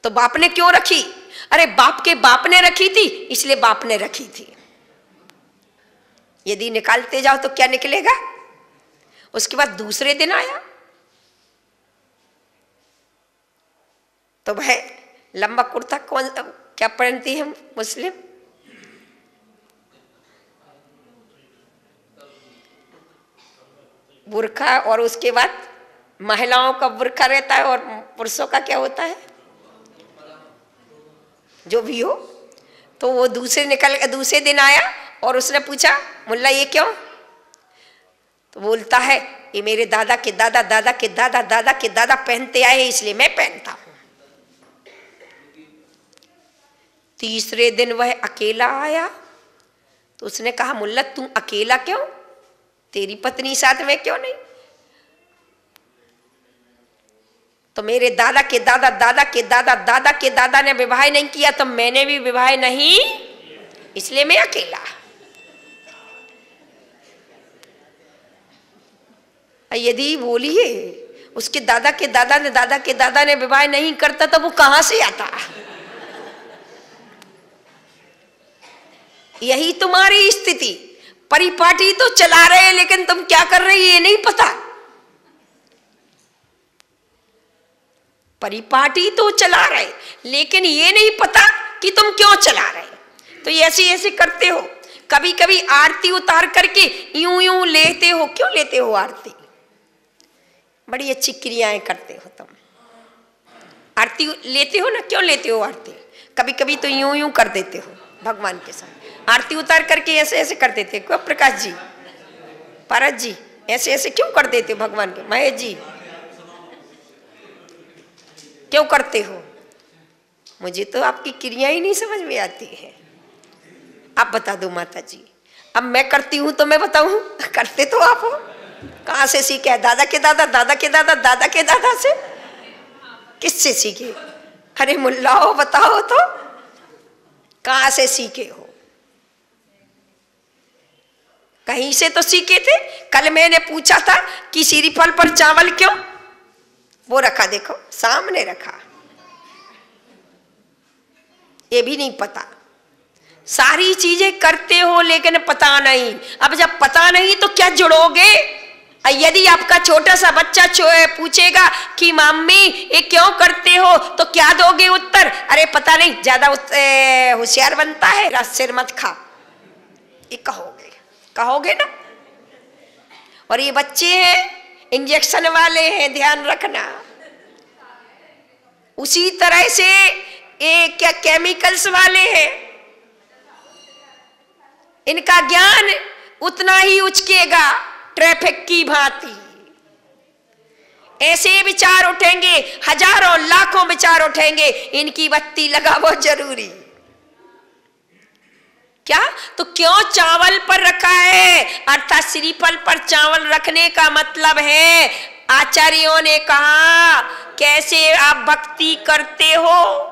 तो बाप ने क्यों रखी? अरे बाप के बाप ने रखी थी, इसलिए बाप ने रखी थी। यदि निकालते जाओ तो क्या निकलेगा? उसके बाद दूसरे दिन आया तो भाई लंबा कुर्ता कौन क्या पहनती है मुस्लिम? बुर्का, और उसके बाद महिलाओं का बुर्का रहता है और पुरुषों का क्या होता है? जो भी हो। तो वो दूसरे दिन आया और उसने पूछा, मुल्ला ये क्यों? तो बोलता है ये मेरे दादा के दादा दादा के दादा दादा के दादा पहनते आए इसलिए मैं पहनता हूं। तीसरे दिन वह अकेला आया तो उसने कहा, मुल्ला तू अकेला क्यों? तेरी पत्नी साथ में क्यों नहीं? तो मेरे दादा के दादा दादा के दादा दादा के दादा ने विवाह नहीं किया तो मैंने भी विवाह नहीं, इसलिए मैं अकेला। यदि बोलिए उसके दादा के दादा ने विवाह नहीं करता तो वो कहां से आता? यही तुम्हारी स्थिति। परिपाटी तो चला रहे हैं लेकिन तुम क्या कर रही है ये नहीं पता। परिपाटी तो चला रहे लेकिन ये नहीं पता कि तुम क्यों चला रहे। तो ऐसे ऐसे करते हो। कभी कभी आरती उतार करके यूं यूं लेते हो। क्यों लेते हो आरती? बड़ी अच्छी क्रियाएं करते हो तुम। आरती लेते हो ना, क्यों लेते हो आरती? कभी कभी तो यूं यूं कर देते हो भगवान के साथ। आरती उतार करके ऐसे ऐसे कर देते। क्यों प्रकाश जी, पारस जी, ऐसे ऐसे क्यों कर देते हो भगवान के? महेश जी क्यों करते हो? मुझे तो आपकी क्रिया ही नहीं समझ में आती है। आप बता दो माता जी। अब मैं करती हूं तो मैं बताऊं, करते तो आप हो। कहां से सीखे? दादा के दादा दादा के दादा दादा के दादा से? किससे सीखे? अरे मुल्लाओ बताओ तो कहां से सीखे हो? कहीं से तो सीखे थे। कल मैंने पूछा था कि श्रीफल पर चावल क्यों? वो रखा, देखो सामने रखा। ये भी नहीं पता। सारी चीजें करते हो लेकिन पता नहीं। अब जब पता नहीं तो क्या जुड़ोगे? यदि आपका छोटा सा बच्चा पूछेगा कि मम्मी ये क्यों करते हो तो क्या दोगे उत्तर? अरे पता नहीं, ज्यादा होशियार बनता है, सिर मत खा, ये कहोगे ना। और ये बच्चे हैं, इंजेक्शन वाले हैं, ध्यान रखना। उसी तरह से ये क्या केमिकल्स वाले हैं, इनका ज्ञान उतना ही उचकेगा ट्रैफिक की भांति। ऐसे विचार उठेंगे, हजारों लाखों विचार उठेंगे, इनकी बत्ती लगावो जरूरी। क्या? तो क्यों चावल पर रखा है? अर्थात श्रीफल पर चावल रखने का मतलब है, आचार्यों ने कहा कैसे आप भक्ति करते हो,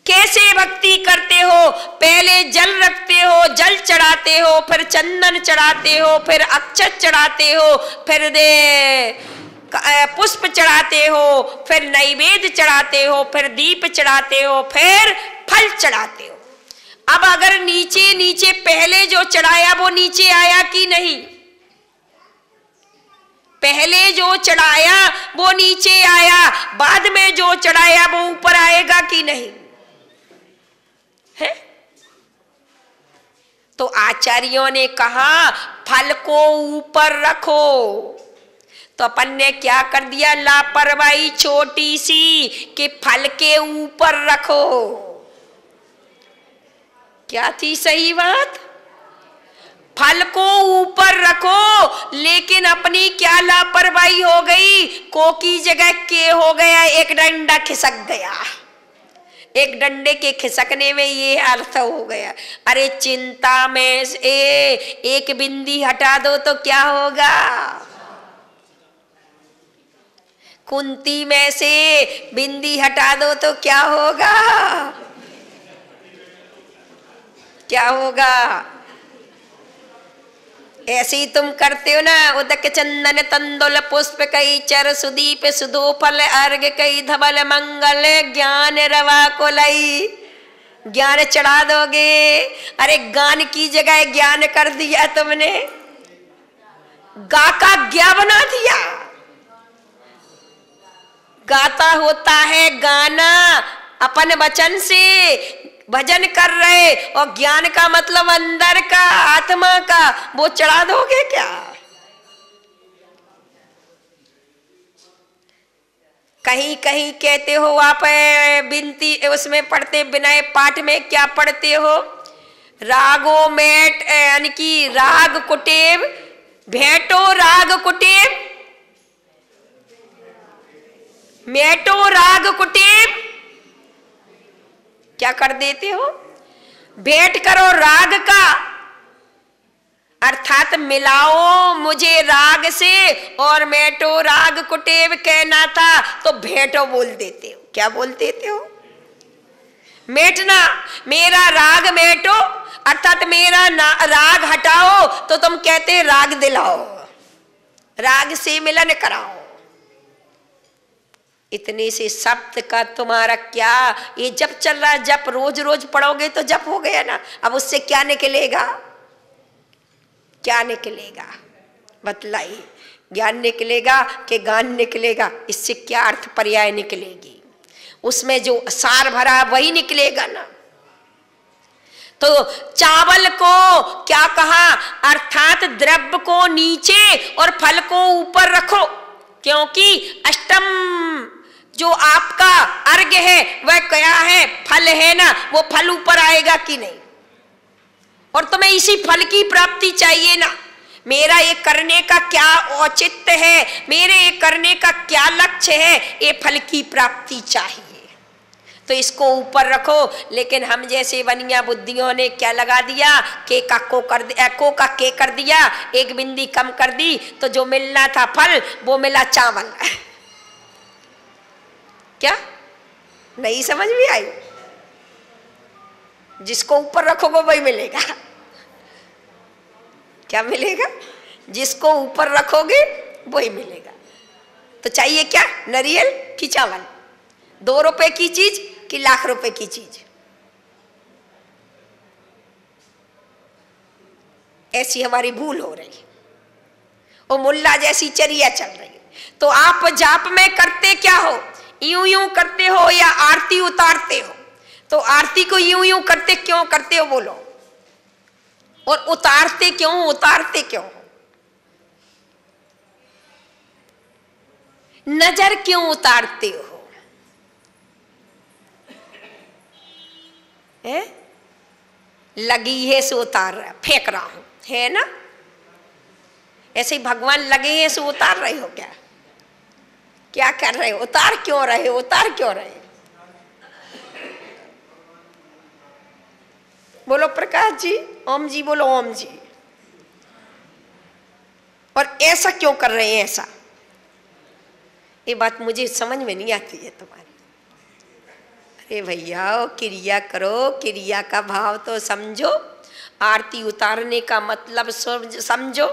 कैसे भक्ति करते हो। पहले जल रखते हो, जल चढ़ाते हो, फिर चंदन चढ़ाते हो, फिर अक्षत चढ़ाते हो, फिर पुष्प चढ़ाते हो, फिर नैवेद्य चढ़ाते हो, फिर दीप चढ़ाते हो, फिर फल चढ़ाते हो। अब अगर नीचे नीचे पहले जो चढ़ाया वो नीचे आया कि नहीं? पहले जो चढ़ाया वो नीचे आया, बाद में जो चढ़ाया वो ऊपर आएगा कि नहीं? है? तो आचार्यों ने कहा फल को ऊपर रखो। तो अपन ने क्या कर दिया? लापरवाही छोटी सी कि फल के ऊपर रखो। क्या थी सही बात? फल को ऊपर रखो, लेकिन अपनी क्या लापरवाही हो गई? को की जगह के हो गया, एक डंडा खिसक गया। एक डंडे के खिसकने में ये अर्थ हो गया। अरे चिंता में से एक बिंदी हटा दो तो क्या होगा? कुंती में से बिंदी हटा दो तो क्या होगा? क्या होगा? ऐसे ही तुम करते हो ना। उदक चंदन तंदुल पुष्प कई चर सुदीप सुधोफल अर्घ कई धवल मंगल ज्ञान रवा को लई। ज्ञान चढ़ा दोगे। अरे गान की जगह ज्ञान कर दिया तुमने, गा का ज्ञा बना दिया। गाता होता है गाना अपन वचन से, भजन कर रहे, और ज्ञान का मतलब अंदर का आत्मा का, वो चढ़ा दोगे क्या? कहीं कहीं कहते हो आप बिनती, उसमें पढ़ते विनय पाठ में क्या पढ़ते हो? रागो मेट यानी कि राग कुटेव भेटो राग कुटेव, मेटो राग कुटेव। क्या कर देते हो? भेंट करो राग का, अर्थात मिलाओ मुझे राग से, और मेटो राग कुटेव कहना था तो भेंटो बोल देते हो। क्या बोल देते हो? मेटना, मेरा राग मेटो, अर्थात मेरा राग हटाओ, तो तुम कहते राग दिलाओ, राग से मिलन कराओ। इतने से शब्द का तुम्हारा क्या, ये जप चल रहा है, जप रोज रोज पढ़ोगे तो जप हो गया ना। अब उससे क्या निकलेगा? क्या निकलेगा बतलाइए? ज्ञान निकलेगा कि गान निकलेगा? इससे क्या अर्थ पर्याय निकलेगी? उसमें जो सार भरा वही निकलेगा ना। तो चावल को क्या कहा? अर्थात द्रव्य को नीचे और फल को ऊपर रखो, क्योंकि अष्टम जो आपका अर्घ्य है वह क्या है? फल है ना। वो फल ऊपर आएगा कि नहीं? और तुम्हें इसी फल की प्राप्ति चाहिए ना। मेरा ये करने का क्या औचित्य है, मेरे ये करने का क्या लक्ष्य है, ये फल की प्राप्ति चाहिए, तो इसको ऊपर रखो। लेकिन हम जैसे बनिया बुद्धियों ने क्या लगा दिया? के का को कर दिया, को का के कर दिया, एक बिंदी कम कर दी, तो जो मिलना था फल वो मिला चावल। क्या नहीं समझ में आई? जिसको ऊपर रखोगे वही मिलेगा। क्या मिलेगा? जिसको ऊपर रखोगे वही मिलेगा। तो चाहिए क्या? नारियल की चावल? 2 रुपए की चीज कि लाख रुपए की चीज? ऐसी हमारी भूल हो रही है, और मुल्ला जैसी चरिया चल रही है। तो आप जाप में करते क्या हो? यूं यूं करते हो या आरती उतारते हो? तो आरती को यूं यूं करते क्यों करते हो बोलो? और उतारते क्यों? उतारते क्यों? नजर क्यों उतारते हो? है? लगी है सो उतार रहा, फेंक रहा हूं, है ना? ऐसे ही भगवान लगे हैं सो उतार रहे हो क्या? क्या कर रहे हो? उतार क्यों रहे हो? उतार क्यों रहे हो? बोलो प्रकाश जी, ओम जी बोलो, ओम जी। और ऐसा क्यों कर रहे हैं? ऐसा ये बात मुझे समझ में नहीं आती है तुम्हारी। अरे भैया क्रिया करो, क्रिया का भाव तो समझो, आरती उतारने का मतलब समझो।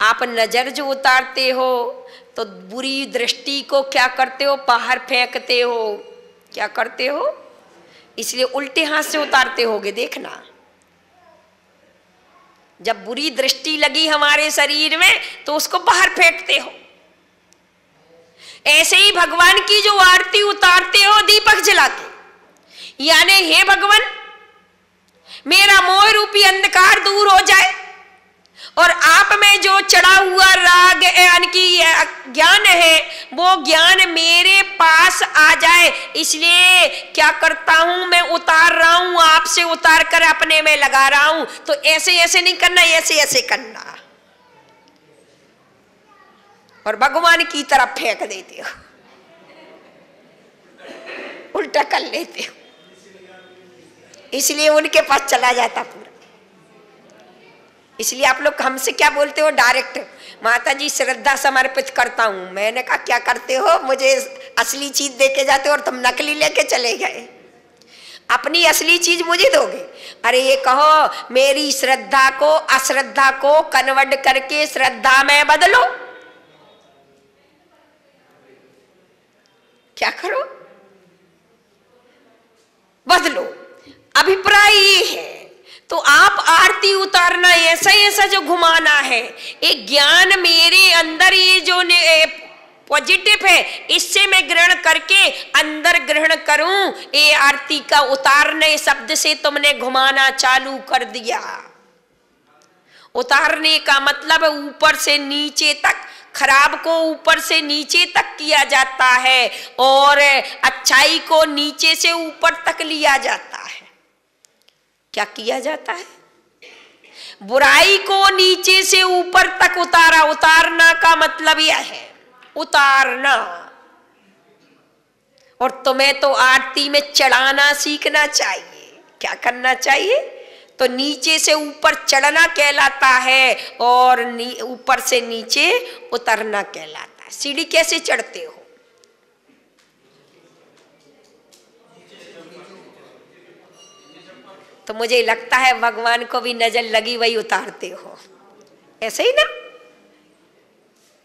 आप नजर जो उतारते हो तो बुरी दृष्टि को क्या करते हो? बाहर फेंकते हो। क्या करते हो? इसलिए उल्टे हाथ से उतारते होगे, देखना। जब बुरी दृष्टि लगी हमारे शरीर में तो उसको बाहर फेंकते हो। ऐसे ही भगवान की जो आरती उतारते हो दीपक जला के, यानी हे भगवान मेरा मोह रूपी अंधकार दूर हो जाए, और आप में जो चढ़ा हुआ राग यानी कि ज्ञान है वो ज्ञान मेरे पास आ जाए। इसलिए क्या करता हूं? मैं उतार रहा हूं, आपसे उतार कर अपने में लगा रहा हूं। तो ऐसे ऐसे नहीं करना, ऐसे ऐसे करना, और भगवान की तरफ फेंक देते हो, उल्टा कर लेते हो। इसलिए उनके पास चला जाता पूरा। इसलिए आप लोग हमसे क्या बोलते हो? डायरेक्ट माता जी श्रद्धा समर्पित करता हूं। मैंने कहा क्या करते हो? मुझे असली चीज दे के जाते हो और तुम नकली लेके चले गए। अपनी असली चीज मुझे दोगे? अरे ये कहो मेरी श्रद्धा को अश्रद्धा को कन्वर्ट करके श्रद्धा में बदलो। क्या करो? बदलो। अभिप्राय ये है। तो आप आरती उतारना ऐसा ऐसा जो घुमाना है, एक ज्ञान मेरे अंदर ये जो पॉजिटिव है, इससे मैं ग्रहण करके अंदर ग्रहण करूं। ये आरती का उतारने शब्द से तुमने घुमाना चालू कर दिया। उतारने का मतलब ऊपर से नीचे तक, खराब को ऊपर से नीचे तक किया जाता है और अच्छाई को नीचे से ऊपर तक लिया जाता है। क्या किया जाता है? बुराई को नीचे से ऊपर तक उतारा। उतारना का मतलब यह है, उतारना। और तुम्हें तो आरती में चढ़ाना सीखना चाहिए। क्या करना चाहिए? तो नीचे से ऊपर चढ़ना कहलाता है और ऊपर से नीचे उतरना कहलाता है। सीढ़ी कैसे चढ़ते हो? तो मुझे लगता है भगवान को भी नजर लगी, वही उतारते हो। ऐसे ही ना?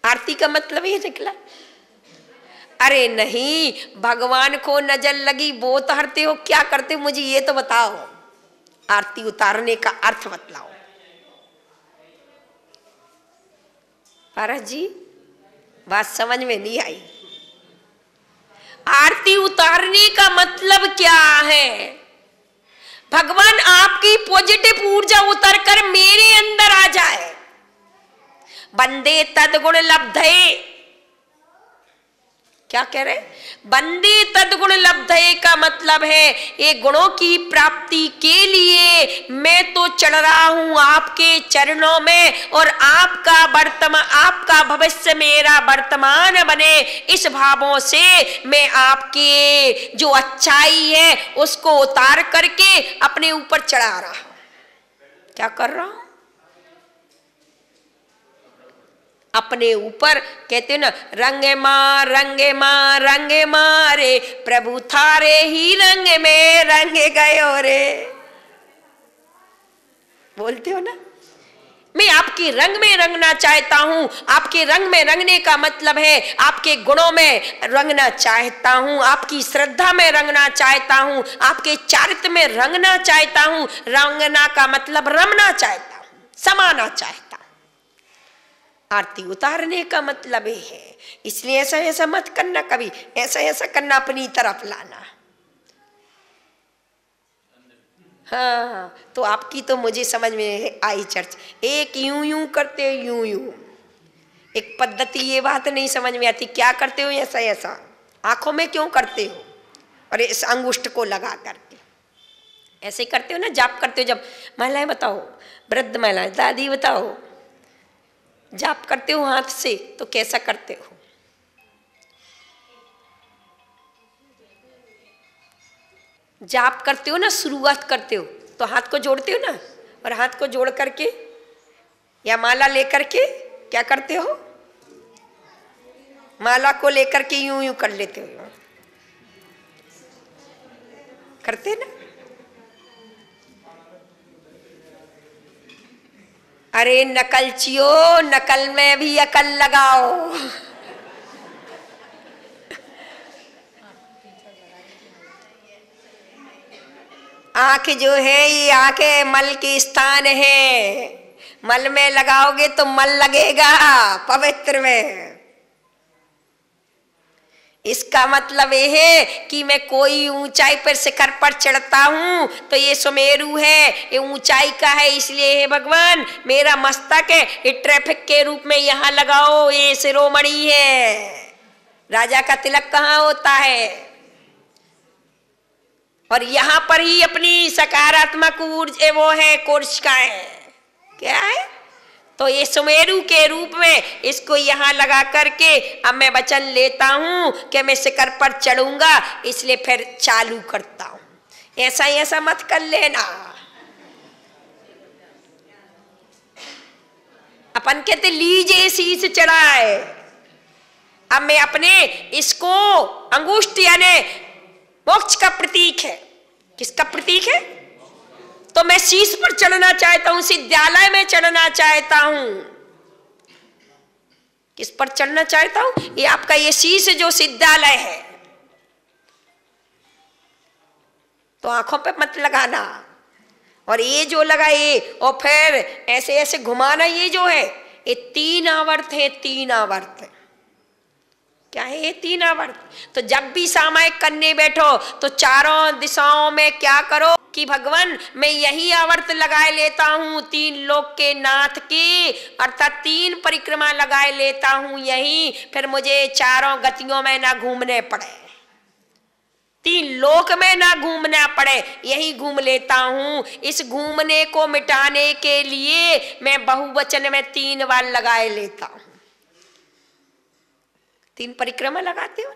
आरती का मतलब ये निकला। अरे नहीं, भगवान को नजर लगी वो उतारते हो। क्या करते हो मुझे ये तो बताओ। आरती उतारने का अर्थ बतलाओ। पारस जी बात समझ में नहीं आई। आरती उतारने का मतलब क्या है? भगवान आपकी पॉजिटिव ऊर्जा उतर कर मेरे अंदर आ जाए। बंदे तदगुण लब्धे। क्या कह रहे? बंदे तदगुण लब्धे का मतलब है ये गुणों की प्राप्ति के लिए मैं तो चढ़ रहा हूं आपके चरणों में, और आपका वर्तमान, आपका भविष्य मेरा वर्तमान बने। इस भावों से मैं आपके जो अच्छाई है उसको उतार करके अपने ऊपर चढ़ा रहा हूं। क्या कर रहा हूं? अपने ऊपर। कहते हो ना, रंगे माँ रंगे मारे, प्रभु थारे ही रंग में रंगे गयो रे। बोलते हो ना, मैं आपके रंग में रंगना चाहता हूं। आपके रंग में रंगने का मतलब है आपके गुणों में रंगना चाहता हूं, आपकी श्रद्धा में रंगना चाहता हूं, आपके चारित्र में रंगना चाहता हूं। रंगना का मतलब रमना चाहता हूं, समाना चाहता हूं। आरती उतारने का मतलब ये है। इसलिए ऐसा ऐसा मत करना, कभी ऐसा ऐसा करना, अपनी तरफ लाना। हाँ, तो आपकी तो मुझे समझ में आई चर्च। एक यूं यूं करते हो, यूं यूं एक पद्धति। ये बात नहीं समझ में आती। क्या करते हो? ऐसा ऐसा आंखों में क्यों करते हो? और इस अंगुष्ठ को लगा करके ऐसे करते हो ना, जाप करते हो। जब महिलाएं बताओ, वृद्ध महिलाएं, दादी बताओ, जाप करते हो हाथ से तो कैसा करते हो? जाप करते हो ना, शुरुआत करते हो तो हाथ को जोड़ते हो ना, और हाथ को जोड़ करके या माला लेकर के क्या करते हो? माला को लेकर के यूं यूं कर लेते हो। करते ना? अरे नकलचियो, नकल में भी अकल लगाओ। आंख जो है ये आंखें मल के स्थान है। मल में लगाओगे तो मल लगेगा पवित्र में। इसका मतलब ये है कि मैं कोई ऊंचाई पर शिखर पर चढ़ता हूं तो ये सुमेरु है, ये ऊंचाई का है। इसलिए हे भगवान, मेरा मस्तक है ये ट्रैफिक के रूप में यहाँ लगाओ। ये शिरोमणि है। राजा का तिलक कहाँ होता है? और यहाँ पर ही अपनी सकारात्मक ऊर्जा वो है, कोर्स का है। क्या है? तो ये सुमेरु के रूप में इसको यहाँ लगा करके अब मैं वचन लेता हूं कि मैं शिखर पर चढ़ूंगा, इसलिए फिर चालू करता हूं। ऐसा ऐसा मत कर लेना। अपन कहते लीजिए शीश चढ़ाए। अब मैं अपने इसको अंगुष्ठ यानी मोक्ष का प्रतीक है। किसका प्रतीक है? तो मैं शीश पर चढ़ना चाहता हूं, सिद्धालय में चढ़ना चाहता हूं। किस पर चढ़ना चाहता हूं? ये आपका ये शीश जो सिद्धालय है। तो आंखों पे मत लगाना, और ये जो लगाए और फिर ऐसे ऐसे घुमाना, ये जो है ये 3 आवर्त है। 3 आवर्त क्या है ये? 3 आवर्त। तो जब भी सामायिक करने बैठो तो चारों दिशाओं में क्या करो कि भगवान मैं यही आवर्त लगाए लेता हूं 3 लोक के नाथ की, अर्थात 3 परिक्रमा लगाए लेता हूं यही, फिर मुझे चारों गतियों में ना घूमने पड़े, 3 लोक में ना घूमना पड़े, यही घूम लेता हूं। इस घूमने को मिटाने के लिए मैं बहुवचन में 3 बार लगाए लेता हूं। 3 परिक्रमा लगाते हो,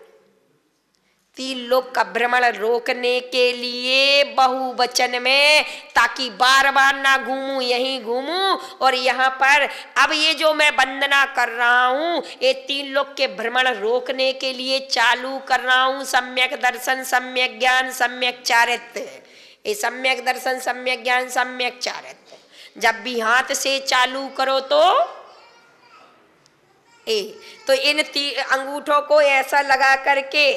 3 लोक का भ्रमण रोकने के लिए बहुवचन में, ताकि बार बार ना घूमूं, यहीं घूमूं। और यहाँ पर अब ये जो मैं वंदना कर रहा हूं ये 3 लोक के भ्रमण रोकने के लिए चालू कर रहा हूं। सम्यक दर्शन, सम्यक ज्ञान, सम्यक चारित्र्य। ये सम्यक दर्शन, सम्यक ज्ञान, सम्यक चारित्र्य जब भी हाथ से चालू करो तो इन अंगूठों को ऐसा लगा करके,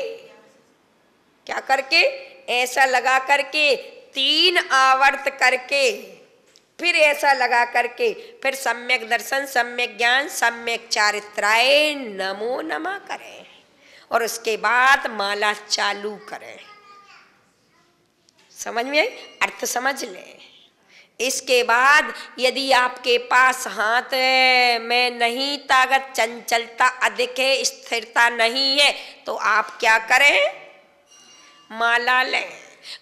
क्या करके, ऐसा लगा करके 3 आवर्त करके, फिर ऐसा लगा करके, फिर सम्यक दर्शन, सम्यक ज्ञान, सम्यक चारित्राय नमो नमः करें, और उसके बाद माला चालू करें। समझ में आई? अर्थ समझ लें। इसके बाद यदि आपके पास हाथ में नहीं ताकत, चंचलता अधिक है, स्थिरता नहीं है, तो आप क्या करें? माला लें।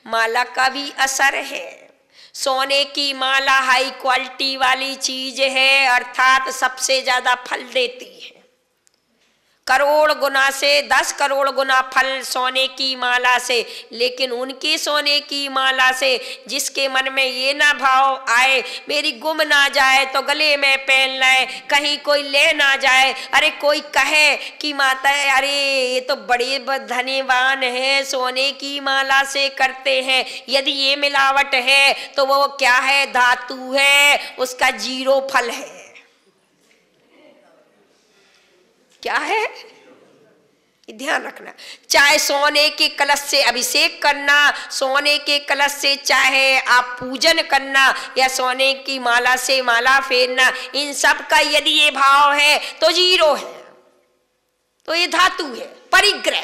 माला का भी असर है। सोने की माला हाई क्वालिटी वाली चीज है, अर्थात सबसे ज्यादा फल देती है। करोड़ गुना से 10 करोड़ गुना फल सोने की माला से। लेकिन उनकी सोने की माला से जिसके मन में ये ना भाव आए मेरी गुम ना जाए तो गले में पहन लाए, कहीं कोई ले ना जाए, अरे कोई कहे कि माता अरे ये तो बड़े धनीवान है, सोने की माला से करते हैं, यदि ये मिलावट है तो वो क्या है? धातु है, उसका 0 फल है। क्या है? ध्यान रखना। चाहे सोने के कलश से अभिषेक करना, सोने के कलश से चाहे आप पूजन करना, या सोने की माला से माला फेरना, इन सब का यदि ये भाव है तो 0 है, तो ये धातु है, परिग्रह।